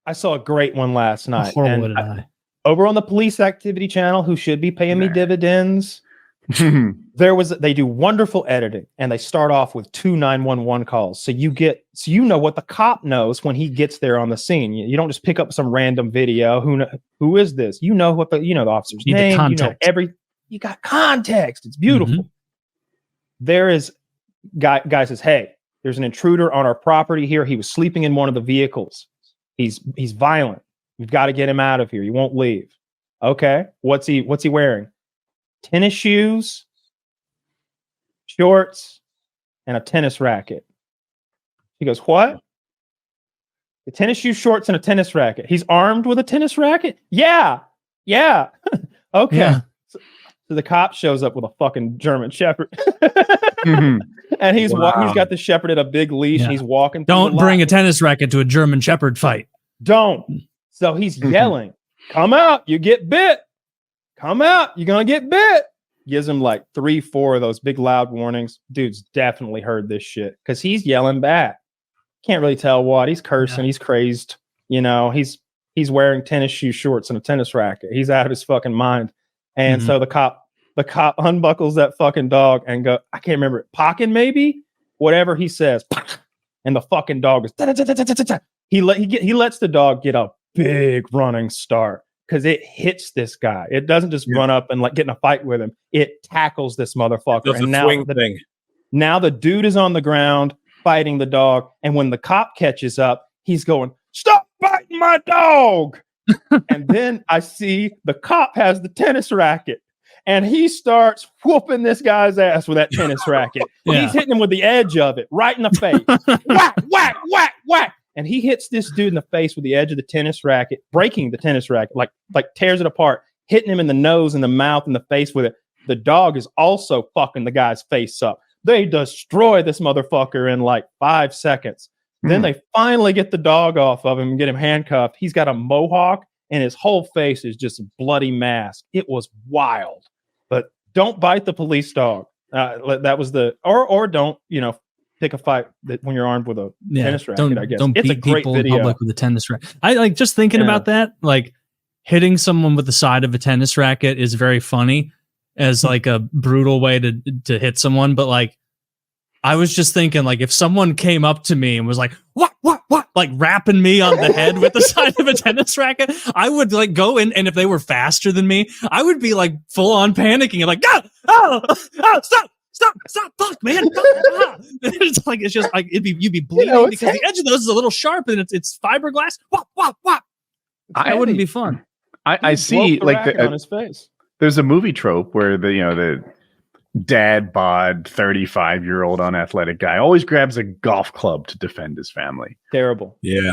I saw a great one last night. Horrible did I. Over on the police activity channel, who should be paying me dividends, they do wonderful editing, and they start off with 2 911 calls. So you know what the cop knows when he gets there on the scene. You don't just pick up some random video. Who is this? You know what the officer's name. The context. You got context. It's beautiful. Mm-hmm. There is guy says, "Hey, there's an intruder on our property here. He was sleeping in one of the vehicles. He's violent. We've got to get him out of here. He won't leave." Okay. What's he wearing? Tennis shoes, shorts, and a tennis racket. He goes, "What?" The tennis shoes, shorts, and a tennis racket. He's armed with a tennis racket? Yeah. Okay. Yeah. So the cop shows up with a fucking German Shepherd. And he's got the Shepherd at a big leash, and he's walking. Don't bring a tennis racket to a German Shepherd fight. Don't. So he's yelling, "Come out, you get bit. Come out, you're going to get bit." Gives him like 3-4 of those big loud warnings. Dude's definitely heard this shit because he's yelling back. Can't really tell what. He's cursing. He's crazed. He's wearing tennis shoe shorts and a tennis racket. He's out of his fucking mind. And so the cop unbuckles that fucking dog and go, I can't remember it. Pocket maybe? Whatever he says. And the fucking dog goes, he lets the dog get a big running start because it hits this guy. It doesn't just run up and like get in a fight with him. It tackles this motherfucker. And now the dude is on the ground fighting the dog. And when the cop catches up, he's going, "Stop biting my dog." And then I see the cop has the tennis racket and he starts whooping this guy's ass with that tennis racket. He's hitting him with the edge of it right in the face. Whack, whack, whack, whack. And he hits this dude in the face with the edge of the tennis racket, breaking the tennis racket, like tears it apart, hitting him in the nose and the mouth and the face with it. The dog is also fucking the guy's face up. They destroy this motherfucker in like 5 seconds. Then they finally get the dog off of him and get him handcuffed. He's got a mohawk and his whole face is just a bloody mask. It was wild. But don't bite the police dog. That was or don't, pick a fight when you're armed with a tennis racket, I guess. Don't it's beat a great people video. in public with a tennis racket. I like just thinking about that, like hitting someone with the side of a tennis racket is very funny as like a brutal way to hit someone. But like, I was just thinking, like, if someone came up to me and was like, what, like rapping me on the head with the side of a tennis racket, I would like go in, and if they were faster than me, I would be like full on panicking and like, stop, fuck, man. It's just like you'd be bleeding because the edge of those is a little sharp and it's fiberglass. That wouldn't be fun. I see like on his face. There's a movie trope where the dad bod 35-year-old unathletic guy always grabs a golf club to defend his family. Terrible. Yeah.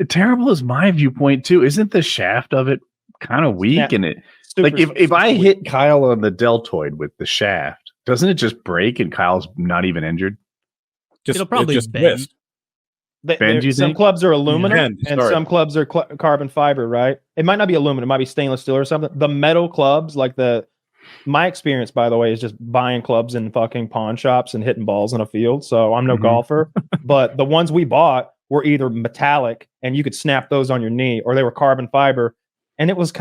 Terrible is my viewpoint too. Isn't the shaft of it kind of weak? And it like if I hit Kyle on the deltoid with the shaft, doesn't it just break and Kyle's not even injured? It'll probably bend. Some clubs are aluminum and some clubs are carbon fiber, right? It might not be aluminum, it might be stainless steel or something. The metal clubs, like my experience, by the way, is just buying clubs in fucking pawn shops and hitting balls in a field. So I'm no golfer, but the ones we bought were either metallic and you could snap those on your knee, or they were carbon fiber. And it was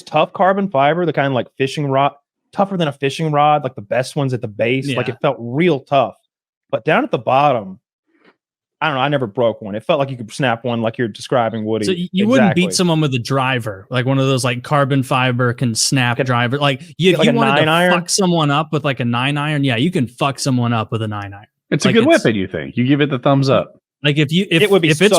tough carbon fiber, the kind of like fishing rod, tougher than a fishing rod, like the best ones at the base. Like it felt real tough. But down at the bottom, I don't know. I never broke one. It felt like you could snap one, like you're describing, Woody. So you wouldn't beat someone with a driver, like one of those like carbon fiber can snap driver. Like if you wanted to fuck someone up with like a 9-iron, yeah, you can fuck someone up with a 9-iron. It's like a good weapon. You think you give it the thumbs up? Like if it's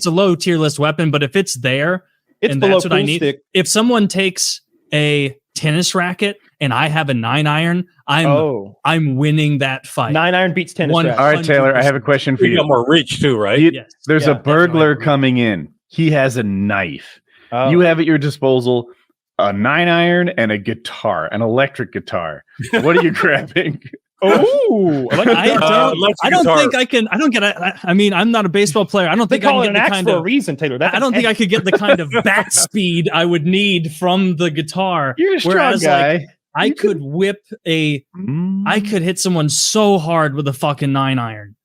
a low tier list weapon, but if it's there, and that's what I need. Stick. If someone takes a tennis racket and I have a 9-iron, I'm winning that fight. 9-iron beats tennis racket. All right, Taylor, I have a question for you. You got more reach too, right? Yes. There's a burglar coming in. He has a knife. You have at your disposal a 9-iron and a guitar, an electric guitar. What are you grabbing? Oh, I don't think I can. I don't get. I mean, I'm not a baseball player. I don't think I can get the kind for of a reason, Taylor. I don't think I could get the kind of bat speed I would need from the guitar. You're a strong guy. Like, I could hit someone so hard with a fucking 9-iron.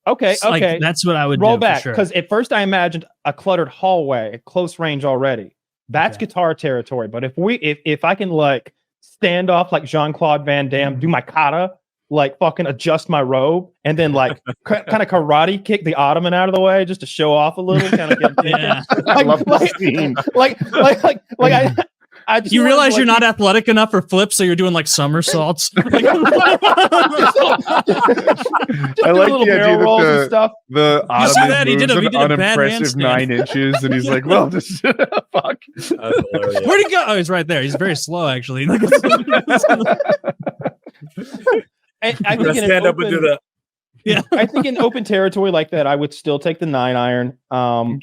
Okay. Like, that's what I would roll do back, for sure. because at first I imagined a cluttered hallway at close range already. That's guitar territory. But if I can like stand off like Jean-Claude Van Damme, do my kata, like fucking adjust my robe, and then like kind of karate kick the ottoman out of the way just to show off a little, kind of get I love the scene. I just you realize like, you're not athletic enough for flips, so you're doing like somersaults. I like the idea that the You see that? He Ottoman did a moves an bad unimpressive handstand. 9 inches, and he's like, "Well, this fuck." Where'd he go? Oh, he's right there. He's very slow, actually. I think stand up and do that. Yeah, I think in open territory like that, I would still take the 9-iron,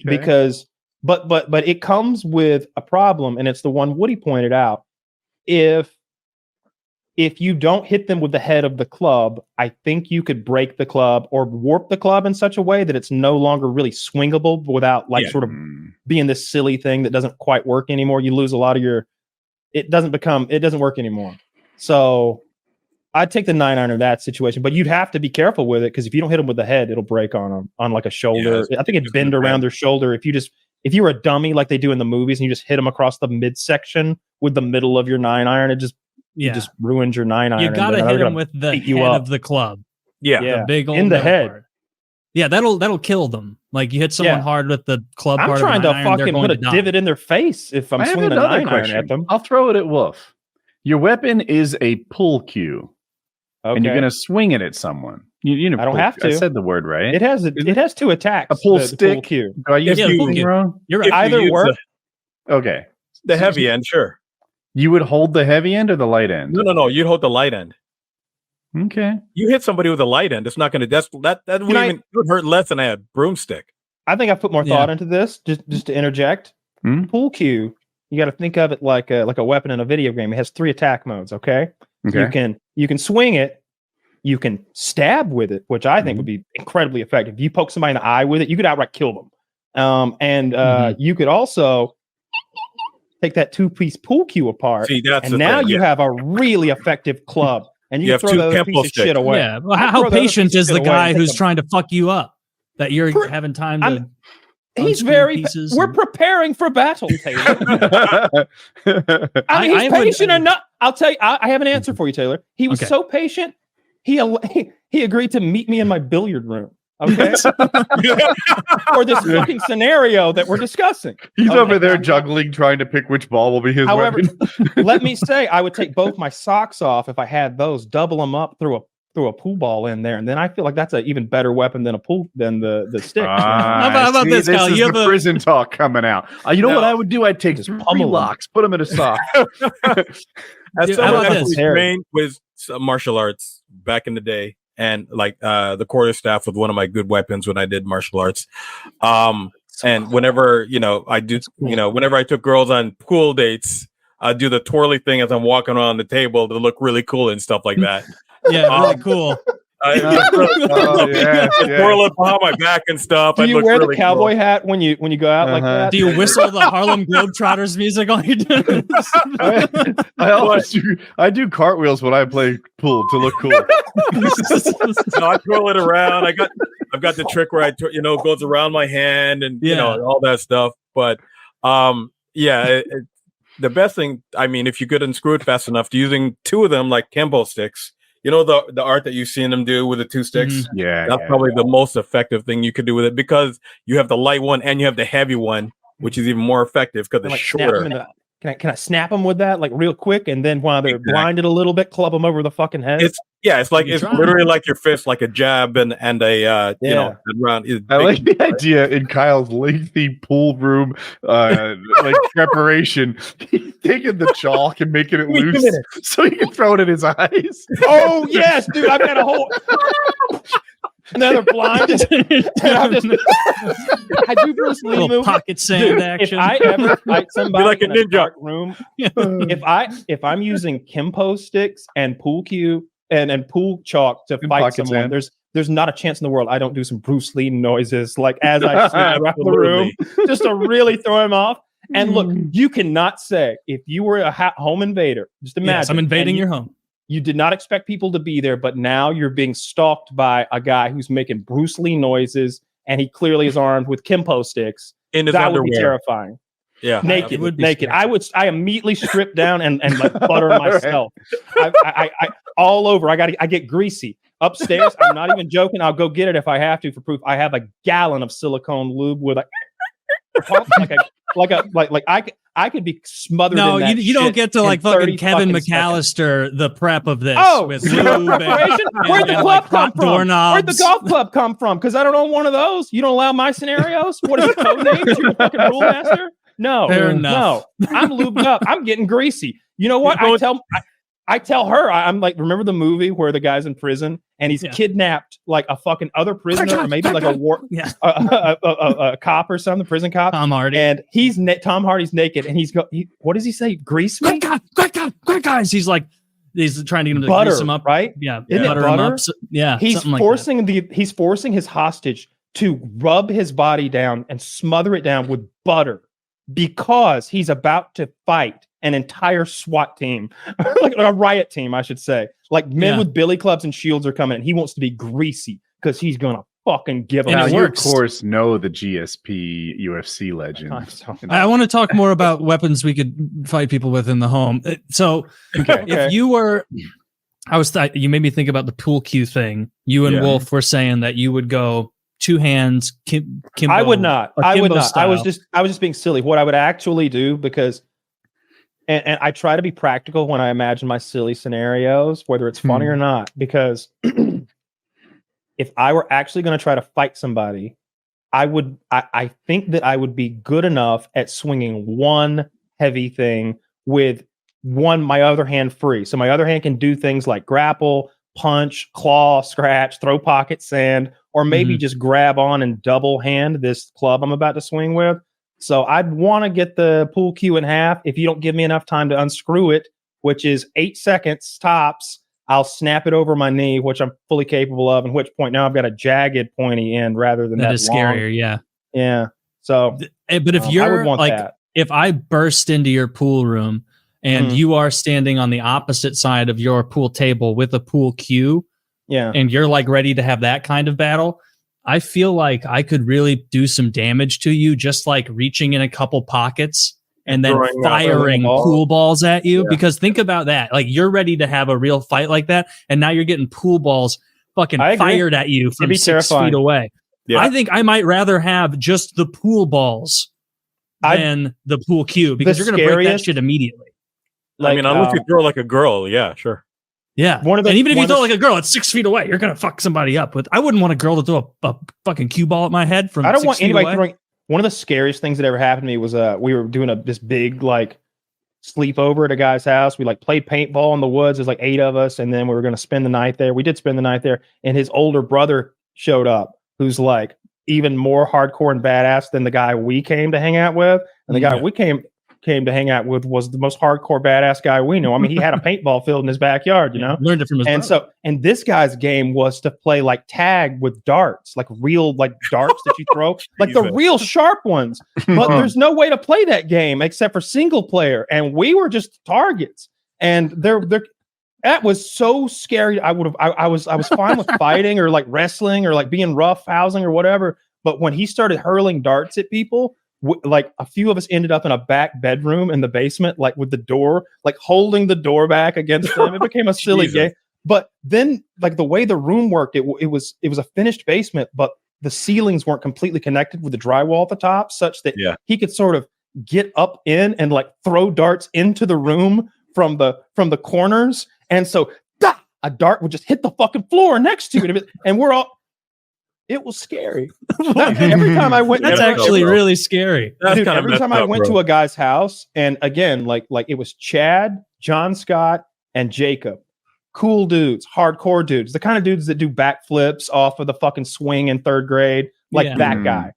because, but it comes with a problem, and it's the one Woody pointed out. If you don't hit them with the head of the club, I think you could break the club or warp the club in such a way that it's no longer really swingable without like sort of being this silly thing that doesn't quite work anymore. You lose a lot of it doesn't work anymore. So I'd take the 9-iron in that situation, but you'd have to be careful with it, because if you don't hit them with the head, it'll break on them on like a shoulder. I think it'd bend around their shoulder. If you were a dummy like they do in the movies and you just hit them across the midsection with the middle of your 9-iron, it just ruins your 9-iron. You gotta hit him with the head of the club. Yeah. The big old in the head. Part. Yeah, that'll kill them. Like, you hit someone hard with the club. I'm trying to fucking put a divot in their face if I'm swinging a 9-iron at them. I'll throw it at Wolf. Your weapon is a pull cue, and you're gonna swing it at someone. You know, I don't have to. I said the word right. It has 2 attacks. A pull stick. Pull cue. Do I use the pull cue wrong? You're right. Either work. Okay. The heavy end, sure. You would hold the heavy end or the light end? No. You'd hold the light end. Okay. You hit somebody with a light end, it's not going to. That would hurt less than a broomstick. I think I've put more thought into this. Just to interject. Pull cue. You got to think of it like a weapon in a video game. It has 3 attack modes. Okay. You can swing it. You can stab with it, which I think would be incredibly effective. If you poke somebody in the eye with it, you could outright kill them. You could also take that 2-piece pull cue apart. See, and now you have a really effective club. And you can throw the other piece of shit away. Yeah. Well, how patient is the guy who's trying to fuck you up that you're having time to? He's very. We're preparing for battle, Taylor. I mean, he's patient enough. I'll tell you. I have an answer for you, Taylor. He was so patient. He agreed to meet me in my billiard room. Okay, for this fucking scenario that we're discussing. He's over there juggling, trying to pick which ball will be his. However, weapon. let me say, I would take both my socks off if I had those, double them up through a pool ball in there, and then I feel like that's an even better weapon than the stick. How about this, Kyle? You have the prison talk coming out. You know what I would do? I'd take 3 locks, put them in a sock. As someone actually trained with martial arts back in the day, and like the quarterstaff was one of my good weapons when I did martial arts. And whenever whenever I took girls on pool dates, I'd do the twirly thing as I'm walking around the table to look really cool and stuff like that. Yeah, really cool. Twirl it behind my back and stuff. Do you wear the cowboy hat when you go out like that? Do you whistle the Harlem Globetrotters music on your I do cartwheels when I play pool to look cool. No, I twirl it around. I've got the trick where it goes around my hand and all that stuff. But the best thing, I mean, if you could unscrew it fast enough, using 2 of them like Kempo sticks. You know the art that you've seen them do with the 2 sticks? That's probably the most effective thing you could do with it, because you have the light one and you have the heavy one, which is even more effective because it's shorter. Can I snap them with that like real quick, and then while they're blinded a little bit, club them over the fucking head? It's literally like your fist, like a jab and a round. I like the idea in Kyle's lengthy pool room like preparation. He's taking the chalk and making it loose so he can throw it in his eyes. Oh yes, dude! I've got a whole. And then they're blinded. I do Bruce Lee move. Pocket sand action. If I ever fight somebody like in a dark room, if I'm using Kempo sticks and pool cue and pool chalk to fight someone, there's not a chance in the world I don't do some Bruce Lee noises like as I sneak around the room just to really throw him off. And look, you cannot say if you were a home invader. Just imagine. Yes, I'm invading your home. You did not expect people to be there, but now you're being stalked by a guy who's making Bruce Lee noises, and he clearly is armed with Kempo sticks. In his that underwear. would be terrifying. Yeah, naked. would be Naked. scary. I immediately strip down and like butter myself. I all over. I get greasy. Upstairs, I'm not even joking. I'll go get it if I have to for proof. I have a gallon of silicone lube with I could be smothered. No, in that you don't shit get to in like fucking 30 Kevin fucking seconds. McAllister the prep of this. Oh, with zero lube preparation. Where'd the and, club like, come hot from? doorknobs. Where'd the golf club come from? Because I don't own one of those. You don't allow my scenarios. What is the code name? You're the fucking rule master. No, Fair enough. no. I'm lubed up. I'm getting greasy. You know what? I tell her, I'm like, remember the movie where the guy's in prison and he's kidnapped like a fucking other prisoner, or maybe like a cop or something, prison cop. Tom Hardy. And Tom Hardy's naked, and what does he say? Grease me? Quick guys. He's trying to get him to butter, grease him up, right? Yeah, Isn't butter it butter? him up. Yeah, he's forcing his hostage to rub his body down and smother it down with butter because he's about to fight an entire SWAT team, like a riot team, I should say. Like men with billy clubs and shields are coming, and he wants to be greasy because he's gonna fucking give him. Now it you works. of course know the GSP UFC legend. I want to talk more about weapons we could fight people with in the home. So if you were, you made me think about the pool cue thing. You and Wolf were saying that you would go two hands. Kimbo, I would not. I would not. Style. I was just being silly. What I would actually do, because and I try to be practical when I imagine my silly scenarios, whether it's funny or not, because if I were actually going to try to fight somebody, I think that I would be good enough at swinging one heavy thing with my other hand free. So my other hand can do things like grapple, punch, claw, scratch, throw pocket sand, or maybe just grab on and double hand this club I'm about to swing with. So I'd want to get the pool cue in half. If you don't give me enough time to unscrew it, which is 8 seconds tops, I'll snap it over my knee, which I'm fully capable of, at which point now I've got a jagged pointy end rather than that is long. scarier. Yeah. Yeah. So, but if you're like, that. If I burst into your pool room and you are standing on the opposite side of your pool table with a pool cue, and you're like ready to have that kind of battle, I feel like I could really do some damage to you, just like reaching in a couple pockets and then firing pool balls at you. Because think about that. Like, you're ready to have a real fight like that, and now you're getting pool balls fucking fired at you from 6 feet away. Yeah. I think I might rather have just the pool balls than the pool cue, because you're going to break that shit immediately. Like, I mean, unless you throw like a girl, yeah, sure. Yeah. And even if you throw like a girl at 6 feet away, you're going to fuck somebody up with. I wouldn't want a girl to throw a fucking cue ball at my head from 6 feet away. I don't want anybody throwing. One of the scariest things that ever happened to me was we were doing this big like sleepover at a guy's house. We like played paintball in the woods. There's like 8 of us, and then we were going to spend the night there. We did spend the night there, and his older brother showed up, who's like even more hardcore and badass than the guy we came to hang out with. And the guy we came to hang out with was the most hardcore badass guy we know. I mean, he had a paintball field in his backyard, you know. Learned it from his brother. And this guy's game was to play like tag with darts, like real like darts that you throw, like the real sharp ones. But there's no way to play that game except for single player, and we were just targets. And that was so scary. I was fine with fighting or like wrestling or like being rough housing or whatever. But when he started hurling darts at people, like a few of us ended up in a back bedroom in the basement, like with the door, like holding the door back against them. It became a silly game. But then, like the way the room worked, it was a finished basement, but the ceilings weren't completely connected with the drywall at the top, such that he could sort of get up in and like throw darts into the room from the corners. And so a dart would just hit the fucking floor next to it, and we're all. It was scary. Every time I went, that's actually really scary. Dude, every time I went to a guy's house, and again, like it was Chad, John Scott, and Jacob, cool dudes, hardcore dudes, the kind of dudes that do backflips off of the fucking swing in 3rd grade, like that guy.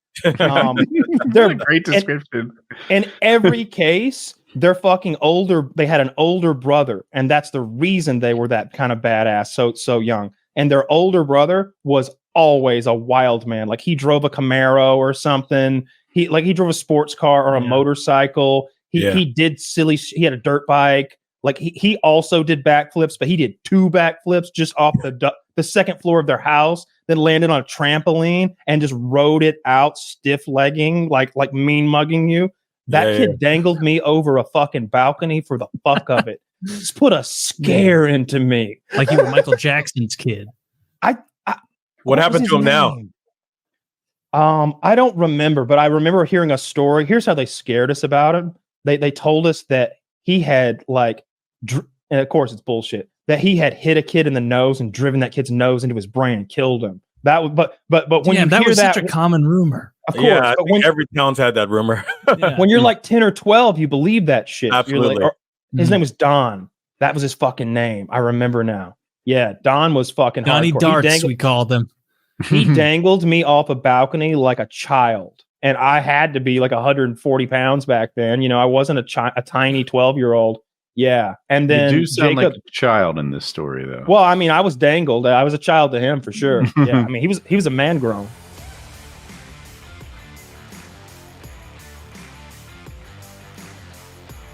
They're a great description. In every case, they're fucking older. They had an older brother, and that's the reason they were that kind of badass, so young. And their older brother was always a wild man. Like he drove a Camaro or something. He drove a sports car or a motorcycle. He did silly. He had a dirt bike. Like he also did backflips, but he did 2 backflips just off the second floor of their house, then landed on a trampoline and just rode it out stiff legging, like mean mugging you. That kid dangled me over a fucking balcony for the fuck of it. Just put a scare into me. Like you were Michael Jackson's kid. What happened to him now? I don't remember, but I remember hearing a story. Here's how they scared us about him. They told us that he had and of course it's bullshit, that he had hit a kid in the nose and driven that kid's nose into his brain and killed him. That was, but when you that hear was that, such a common rumor. Of course, yeah, but every town's had that rumor. When you're like 10 or 12, you believe that shit. Absolutely. You're like, his name was Don. That was his fucking name. I remember now. Yeah, Don was fucking Donnie hardcore. Darts, we called him. He dangled me off a balcony like a child. And I had to be like 140 pounds back then. You know, I wasn't a tiny 12-year-old. Yeah. And then you do sound like a child in this story, though. Well, I mean, I was dangled. I was a child to him for sure. Yeah. I mean, he was a man grown.